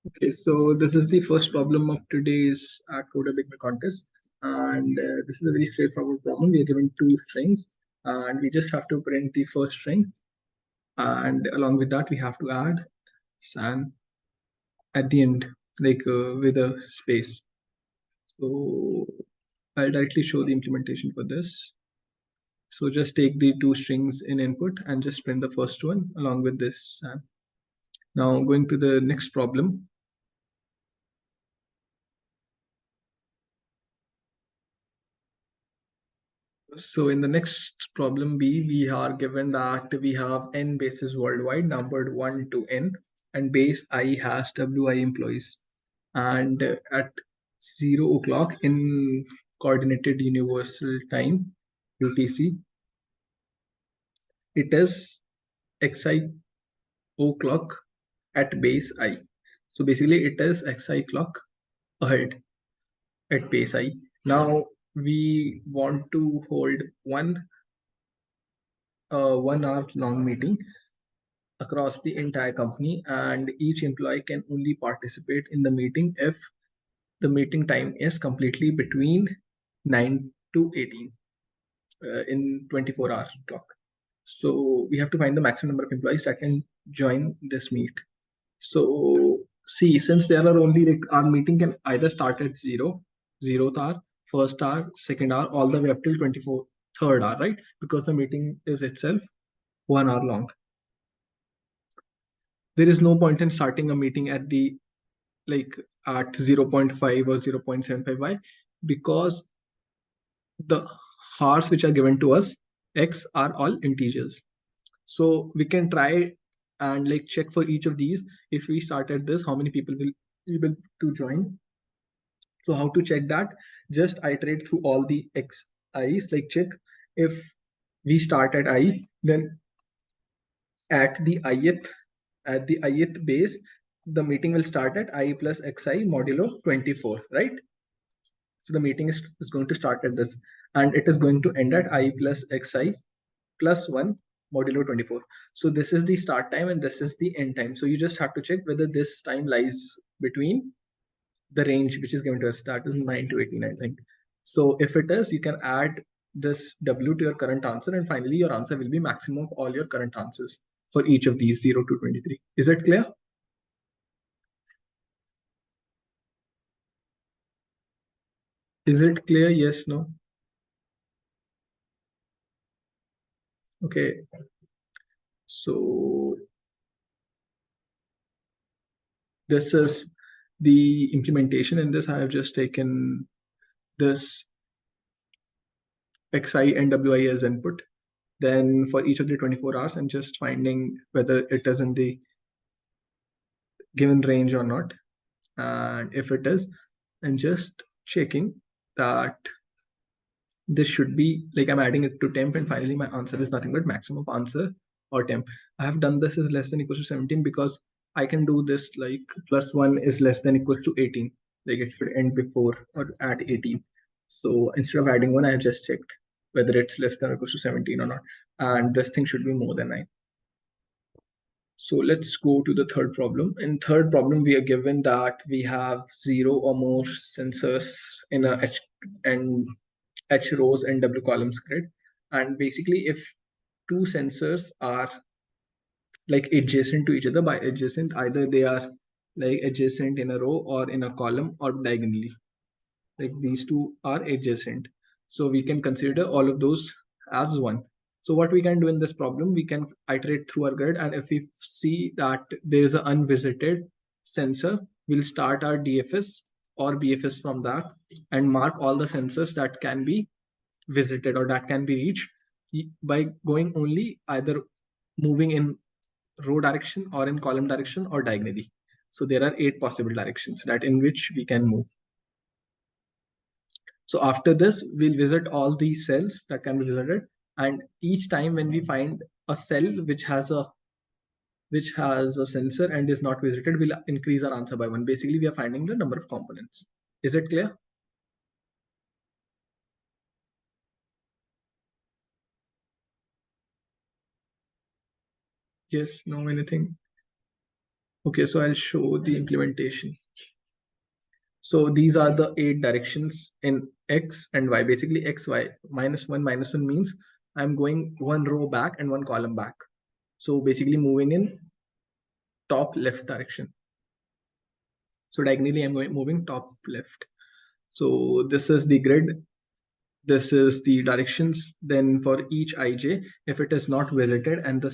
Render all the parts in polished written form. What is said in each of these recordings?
Okay, so this is the first problem of today's Atcoder Big Mac contest, and this is a very straightforward problem. We are given two strings, and we just have to print the first string, and along with that, we have to add san at the end, like with a space. So I'll directly show the implementation for this. So just take the two strings in input and just print the first one along with this san. Now going to the next problem. So in the next problem B, we are given that we have n bases worldwide numbered 1 to n, and base I has WI employees. And at 0 o'clock in Coordinated Universal Time, UTC, it is XI o'clock at base I. So basically it is XI clock ahead at base I. Now we want to hold one 1 hour long meeting across the entire company, and each employee can only participate in the meeting if the meeting time is completely between 9 to 18 in 24-hour clock. So we have to find the maximum number of employees that can join this meet. So see, since there are only like our meeting can either start at 0th hour, first hour, second hour, all the way up till 24th, third hour, right? Because the meeting is itself 1 hour long. There is no point in starting a meeting at the like at 0.5 or 0.75. Why? Because the hours which are given to us, x, are all integers. So we can try and like check for each of these. If we start at this, how many people will be able to join? So how to check that? Just iterate through all the xi's, like check if we start at I, then at the ith base, the meeting will start at I plus xi modulo 24, right? So the meeting is going to start at this, and it is going to end at I plus xi plus 1 modulo 24. So this is the start time and this is the end time. So you just have to check whether this time lies between the range which is given to us. That is 9 to 18, I think. So if it is, you can add this W to your current answer, and finally your answer will be maximum of all your current answers for each of these 0 to 23. Is it clear? Is it clear? Yes, no? Okay. So this is the implementation. In this, I have just taken this xi and wi as input. Then for each of the 24 hours, I'm just finding whether it is in the given range or not. And if it is, I'm just checking that this should be like I'm adding it to temp, and finally my answer is nothing but maximum of answer or temp. I have done this is less than equals to 17 because I can do this like plus 1 is less than equals to 18. Like it should end before or at 18. So instead of adding 1, I have just checked whether it's less than or equals to 17 or not. And this thing should be more than 9. So let's go to the third problem. In third problem, we are given that we have 0 or more sensors in a H and H rows and W columns grid. And basically, if two sensors are like adjacent to each other, by adjacent, either they are like adjacent in a row or in a column or diagonally. Like these two are adjacent. So we can consider all of those as one. So what we can do in this problem, we can iterate through our grid, and if we see that there is an unvisited sensor, we'll start our DFS or BFS from that and mark all the sensors that can be visited or that can be reached by going only either moving in row direction or in column direction or diagonally. So there are 8 possible directions that in which we can move. So after this, we'll visit all these cells that can be visited. And each time when we find a cell which has a sensor and is not visited, we'll increase our answer by 1. Basically, we are finding the number of components. Is it clear? Yes, no, anything? Okay, so I'll show the implementation. So these are the 8 directions in X and Y. Basically X, Y, minus one means I'm going one row back and one column back. So basically moving in top left direction. So diagonally I'm moving top left. So this is the grid. This is the directions. Then for each ij, if it is not visited and the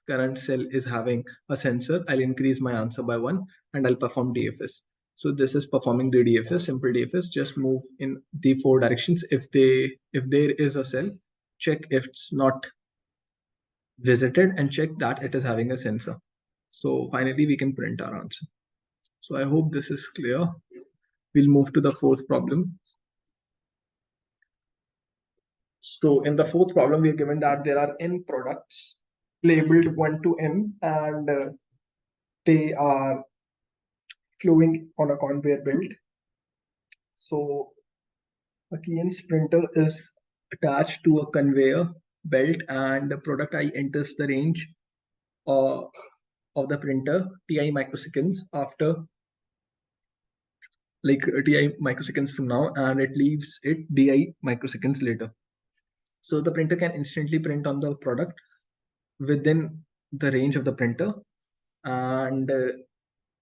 current cell is having a sensor, I'll increase my answer by 1 and I'll perform DFS. So this is performing the DFS, simple DFS. Just move in the 4 directions. If there is a cell, check if it's not visited and check that it is having a sensor. So finally we can print our answer. So I hope this is clear. We'll move to the fourth problem. So in the fourth problem, we are given that there are n products labeled 1 to m, and they are flowing on a conveyor belt. So a Keyence printer is attached to a conveyor belt, and the product I enters the range uh, of the printer TI microseconds after, like TI microseconds from now, and it leaves it DI microseconds later. So the printer can instantly print on the product within the range of the printer, and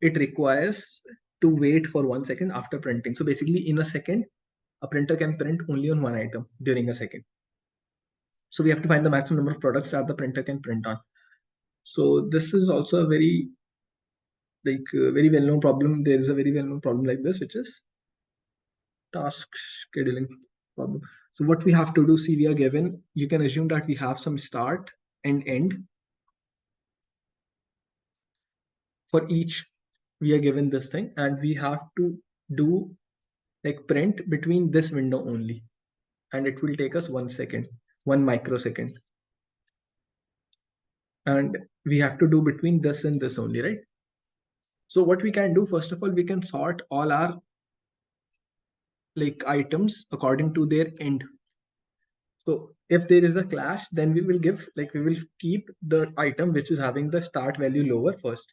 it requires to wait for 1 second after printing. So basically in a second, a printer can print only on one item during a second. So we have to find the maximum number of products that the printer can print on. So this is also a very very well-known problem. There is a very well-known problem like this, which is task scheduling problem. So what we have to do, see, we are given, you can assume that we have some start and end. For each, we are given this thing, and we have to do like print between this window only, and it will take us 1 second, 1 microsecond, and we have to do between this and this only, right? So what we can do, first of all, we can sort all our like items according to their end. So if there is a clash, then we will keep the item which is having the start value lower first.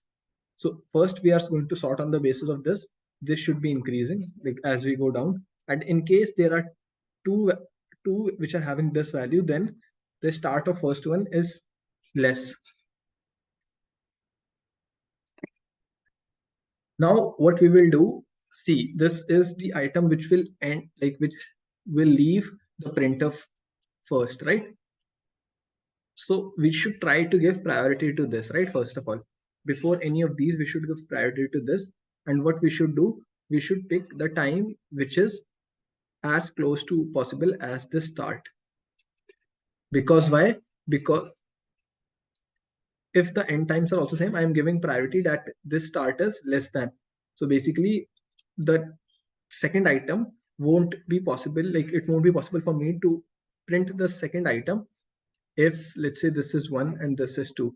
So first we are going to sort on the basis of this. This should be increasing like as we go down. And in case there are two which are having this value, then the start of first one is less. Now what we will do, see, this is the item which will end, which will leave the printf first, right? So we should try to give priority to this, right? First of all, before any of these, we should give priority to this. And what we should do, we should pick the time which is as close to possible as the start. Because why? Because if the end times are also same, I am giving priority that this start is less than. So basically, the second item won't be possible. Like it won't be possible for me to print the second item if, let's say, this is 1 and this is 2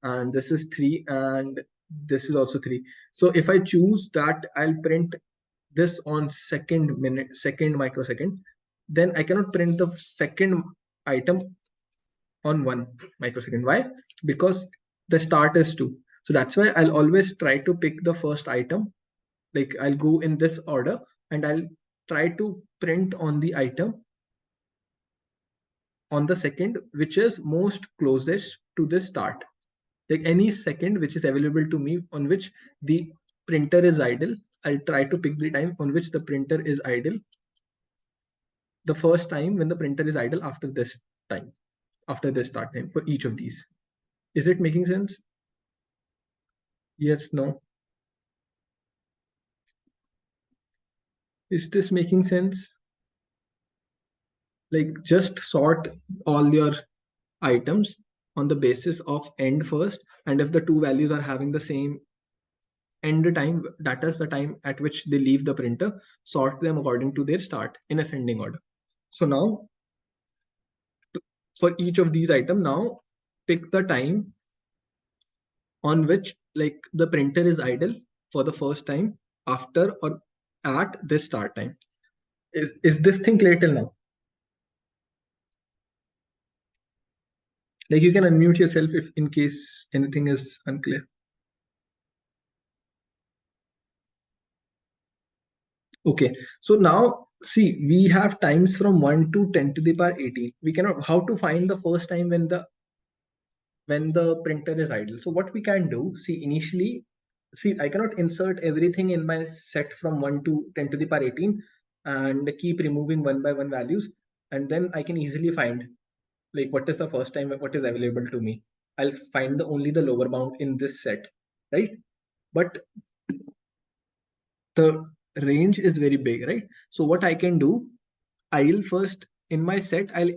and this is 3 and this is also 3. So if I choose that I'll print this on second microsecond, then I cannot print the second item on 1 microsecond. Why? Because the start is 2. So that's why I'll always try to pick the first item. Like I'll go in this order and I'll try to print on the item on the second which is most closest to the start. Like any second which is available to me on which the printer is idle, I'll try to pick the time on which the printer is idle, the first time when the printer is idle after this time, after this start time for each of these. Is it making sense? Yes, no? Is this making sense? Like just sort all your items on the basis of end first, and if the two values are having the same end time, that is the time at which they leave the printer, sort them according to their start in ascending order. So now for each of these items, now pick the time on which like the printer is idle for the first time after or at this start time. Is this thing clear till now? Like you can unmute yourself if in case anything is unclear. Okay, so now see, we have times from 1 to 10 to the power 18. We cannot, how to find the first time when the printer is idle. So what we can do, see, initially, see, I cannot insert everything in my set from 1 to 10 to the power 18 and keep removing one by one values. And then I can easily find like what is the first time, what is available to me. I'll find the only the lower bound in this set, right? But the range is very big, right? So what I can do, I'll first in my set, I'll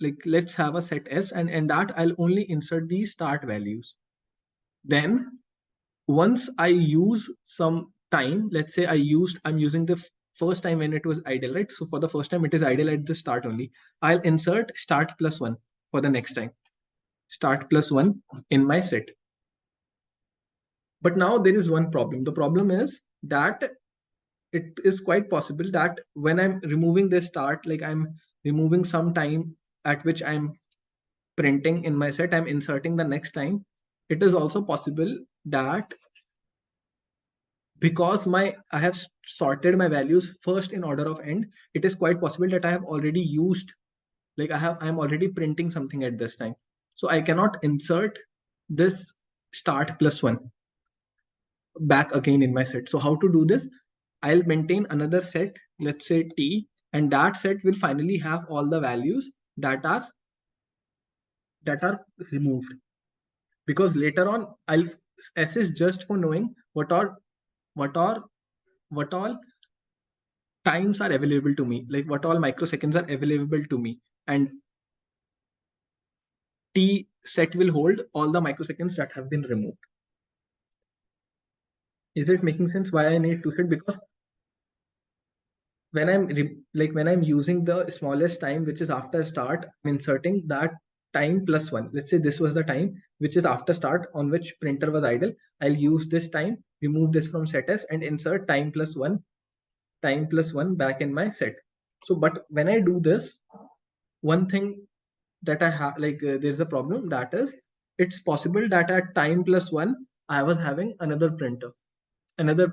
like let's have a set S, and in that I'll only insert the start values. Then once I use some time, let's say I'm using the first time when it was idle, right? So for the first time it is idle at the start only. I'll insert start plus one for the next time. Start plus one in my set. But now there is one problem. The problem is that it is quite possible that when I'm removing this start, like I'm removing some time at which I'm printing in my set, I'm inserting the next time. It is also possible that because I have sorted my values first in order of end, it is quite possible that I have already used, like I'm already printing something at this time. So I cannot insert this start plus one back again in my set. So how to do this? I'll maintain another set, let's say T, and that set will finally have all the values that are removed. Because later on, I'll S is just for knowing what are what all times are available to me, like what all microseconds are available to me, and T set will hold all the microseconds that have been removed. Is it making sense why I need two set? Because when when I'm using the smallest time, which is after start, I'm inserting that time plus one. Let's say this was the time which is after start on which printer was idle. I'll use this time, remove this from set S, and insert time plus one back in my set. So, but when I do this, one thing that I have, there's a problem, that is it's possible that at time plus one I was having another printer, another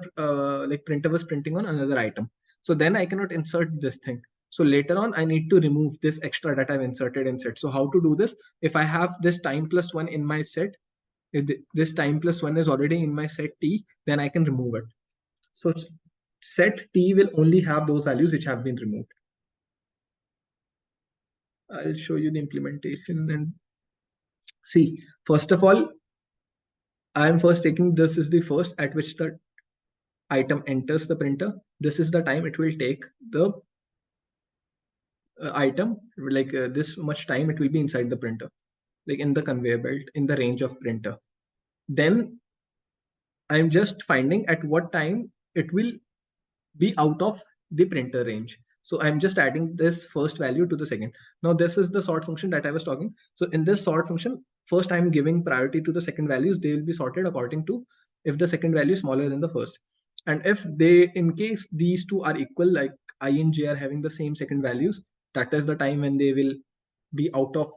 like printer was printing on another item. So then I cannot insert this thing. So later on I need to remove this extra that I've inserted in set. So how to do this? If I have this time plus one in my set, if this time plus one is already in my set T, then I can remove it. So set T will only have those values which have been removed. I'll show you the implementation and see. First of all, I am first taking this is the first at which the item enters the printer. This is the time it will take the item, this much time it will be inside the printer, like in the conveyor belt, in the range of printer. Then I'm just finding at what time it will be out of the printer range. So I'm just adding this first value to the second. Now this is the sort function that I was talking. So in this sort function, first I'm giving priority to the second values. They will be sorted according to if the second value is smaller than the first. And if they, in case these two are equal, like I and j are having the same second values, that is the time when they will be out of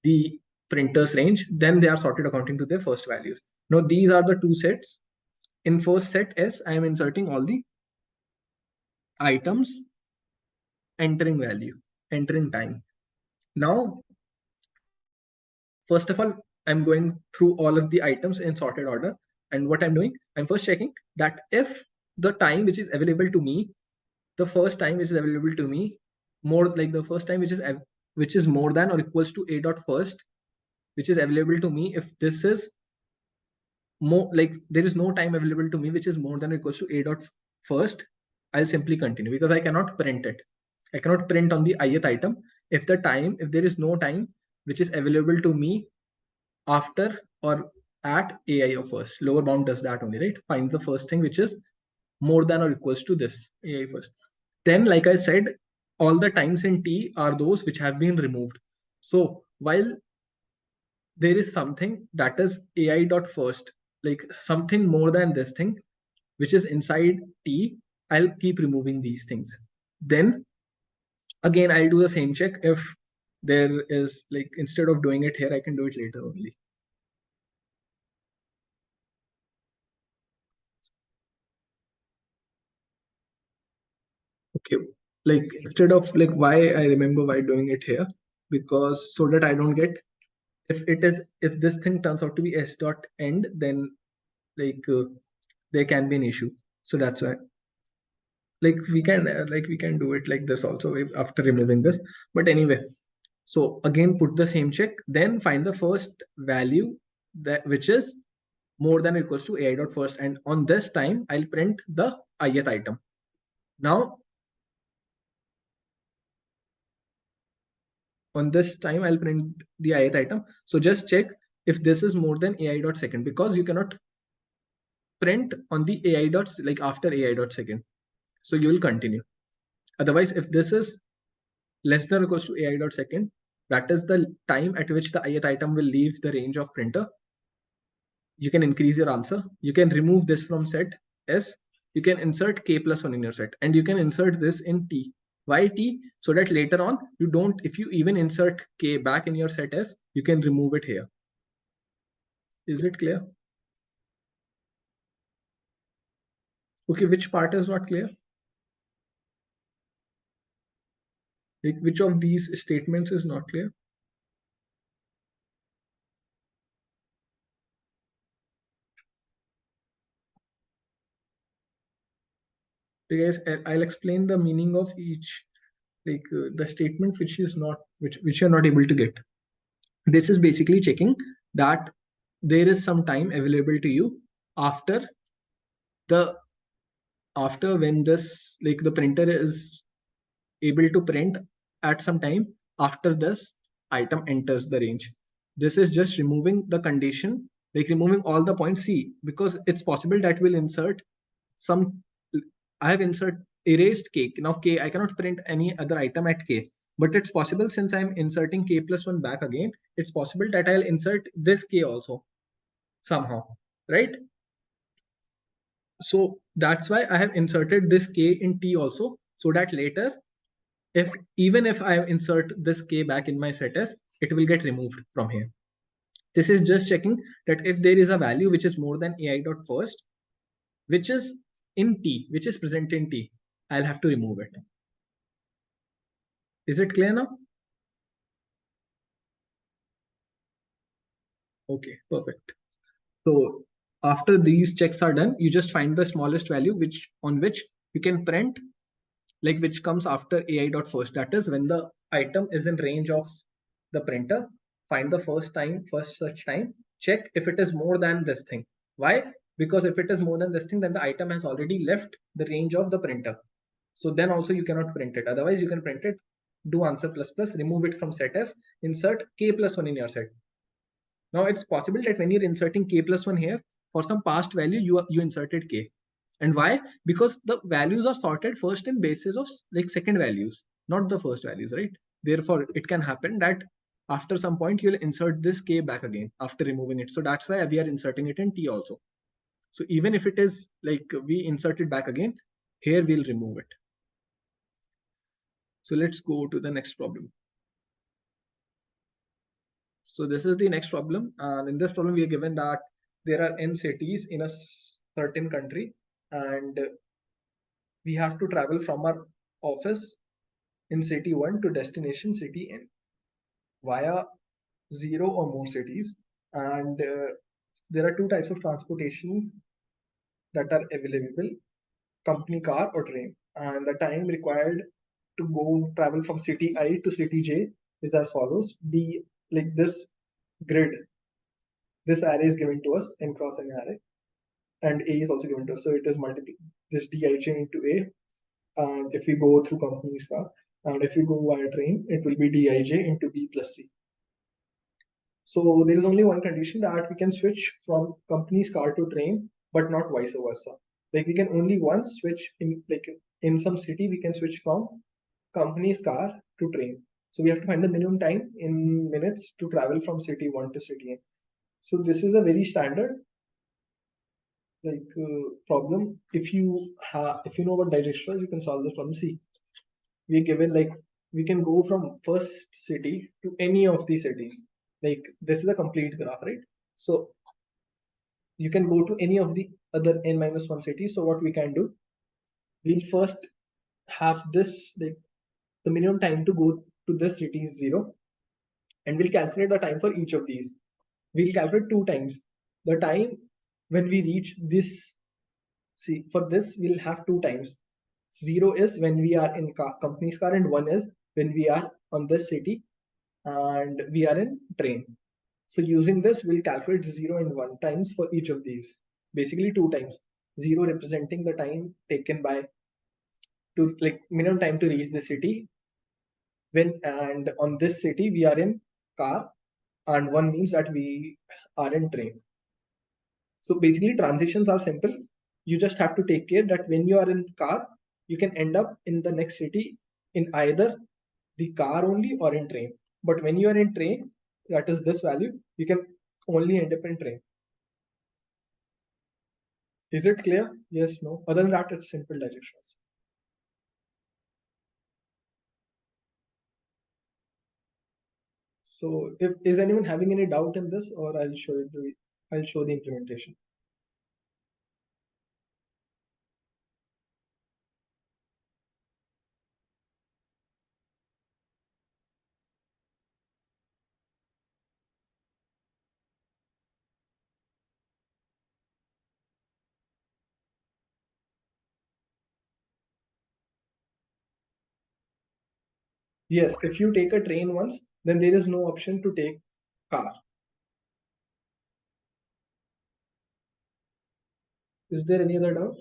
the printer's range, then they are sorted according to their first values. Now these are the two sets. In first set S, I am inserting all the items entering value, entering time. Now, first of all, I'm going through all of the items in sorted order. And what I'm doing, I'm first checking that if the time which is available to me, the first time which is available to me, more like the first time which is more than or equals to a dot first, which is available to me, if this is more like there is no time available to me which is more than or equals to a dot first, I'll simply continue because I cannot print it. I cannot print on the ith item if there is no time which is available to me after or at ai of first. Lower bound does that only, right? Finds the first thing which is more than or equals to this ai first. Then, like I said, all the times in T are those which have been removed. So while there is something that is ai dot first, like something more than this thing which is inside T, I'll keep removing these things. Then again, I'll do the same check if there is, like, instead of doing it here, I can do it later only. Okay, like instead of like why I remember why doing it here, because so that I don't get, if this thing turns out to be s dot end, then like there can be an issue. So that's why we can do it like this also after removing this. But anyway, so again put the same check, then find the first value that which is more than or equals to ai dot first, and on this time I'll print the ith item. Now on this time I'll print the ith item. So just check if this is more than ai dot second, because you cannot print on the ai dots like after ai dot second. So you will continue. Otherwise, if this is less than or equals to ai dot second, that is the time at which the ith item will leave the range of printer. You can increase your answer. You can remove this from set S. You can insert k plus 1 in your set, and you can insert this in T. Why T? So that later on you don't, if you even insert k back in your set S, you can remove it here. Is it clear? Okay, which part is not clear? Like which of these statements is not clear? Guys, I'll explain the meaning of each, like the statement which is not, which you're not able to get. This is basically checking that there is some time available to you after the after when this, like the printer is able to print at some time after this item enters the range. This is just removing the condition, like removing all the points C, because it's possible that we'll insert some, I have erased k. Now k, I cannot print any other item at k, but it's possible since I'm inserting k plus 1 back again, it's possible that I'll insert this k also somehow, right? So that's why I have inserted this k in T also, so that later, if even if I insert this k back in my set S, it will get removed from here. This is just checking that if there is a value which is more than ai dot first, which is in T, which is present in T, I'll have to remove it. Is it clear now? Okay, perfect. So after these checks are done, you just find the smallest value which on which you can print, like which comes after ai dot first. That is when the item is in range of the printer. Find the first such time. Check if it is more than this thing. Why? Because if it is more than this thing, then the item has already left the range of the printer. So then also you cannot print it. Otherwise, you can print it. Do answer plus plus. Remove it from set S. Insert k plus 1 in your set. Now it's possible that when you're inserting k plus 1 here, for some past value, you inserted k. And why? Because the values are sorted first in basis of like second values, not the first values, right? Therefore, it can happen that after some point, you'll insert this k back again after removing it. So that's why we are inserting it in T also. So even if it is like we insert it back again, here we'll remove it. So let's go to the next problem. So this is the next problem. And in this problem, we are given that there are n cities in a certain country, and we have to travel from our office in city 1 to destination city n via 0 or more cities. And there are two types of transportation that are available: company car or train. And the time required to go travel from city I to city J is as follows. The like this grid, this array is given to us n cross n array, and A is also given to us. So it is multiple this Dij into A. And if we go through company's car, and if we go via train, it will be Dij into B plus C. So there is only one condition, that we can switch from company's car to train, but not vice versa. Like we can only once switch in, like in some city, we can switch from company's car to train. So we have to find the minimum time in minutes to travel from city 1 to city n. So this is a very standard problem. If you know about digesters, you can solve this problem. See, we're given like we can go from first city to any of these cities. Like this is a complete graph, right? So you can go to any of the other n minus 1 cities. So what we can do, we'll first have this, like the minimum time to go to this city is 0, and we'll calculate the time for each of these. We'll calculate 2 times. The time when we reach this, see for this we'll have 2 times. 0 is when we are in company's car, and 1 is when we are on this city and we are in train. So using this, we'll calculate 0 and 1 times for each of these. Basically 2 times. 0 representing the time taken by to like minimum time to reach the city, when and on this city we are in car, and 1 means that we are in train. So basically transitions are simple. You just have to take care that when you are in car, you can end up in the next city in either the car only or in train. But when you are in train, that is this value, you can only end up in train. Is it clear? Yes, no. Other than that, it's simple directions. So if is anyone having any doubt in this, or I'll show the implementation. Yes, if you take a train once, then there is no option to take car. Is there any other doubt?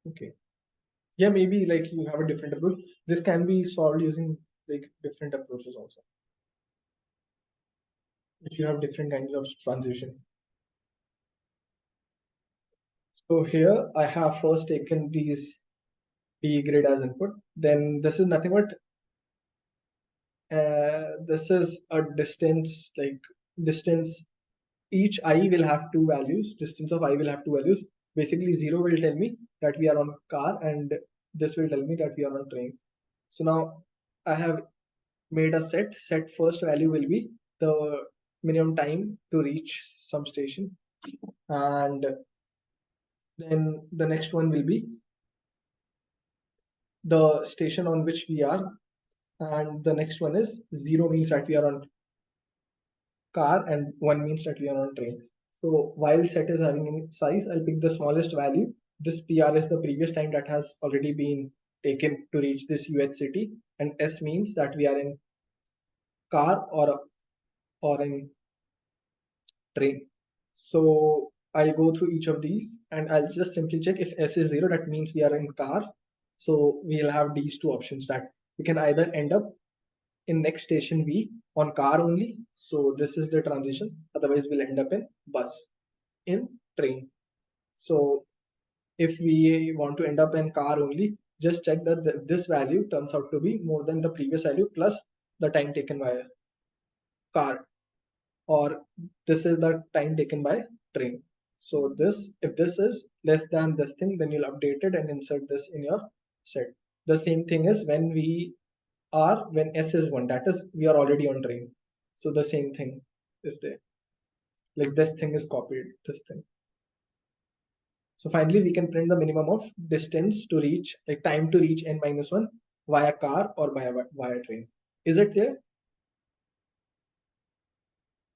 Okay. Yeah, maybe like you have a different approach. This can be solved using like different approaches also. If you have different kinds of transition. So here I have first taken these T grid as input. Then this is nothing but this is a distance, like distance. Each I will have 2 values. Distance of I will have 2 values. Basically 0 will tell me that we are on car, and this will tell me that we are on train. So now I have made a set. Set first value will be the minimum time to reach some station, and then the next one will be the station on which we are, and the next one is 0 means that we are on car, and 1 means that we are on train. So while set is having any size, I'll pick the smallest value. This PR is the previous time that has already been taken to reach this UH city, and S means that we are in car or in train. So I'll go through each of these, and I'll just simply check if S is 0, that means we are in car. So we'll have these two options, that we can either end up in next station V on car only. So this is the transition. Otherwise, we'll end up in bus, in train. So if we want to end up in car only, just check that this value turns out to be more than the previous value plus the time taken by car, or this is the time taken by train. So this, if this is less than this thing, then you'll update it and insert this in your set. The same thing is when when S is 1, that is we are already on train. So the same thing is there. Like this thing is copied, this thing. So finally we can print the minimum of distance to reach, like time to reach n minus 1 via car or via train. Is it there?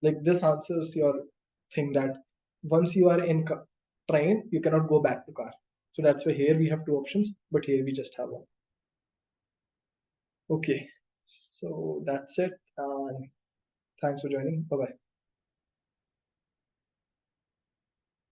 Like this answers your thing that once you are in train, you cannot go back to car. So that's why here we have two options, but here we just have one. Okay, so that's it. And thanks for joining. Bye bye.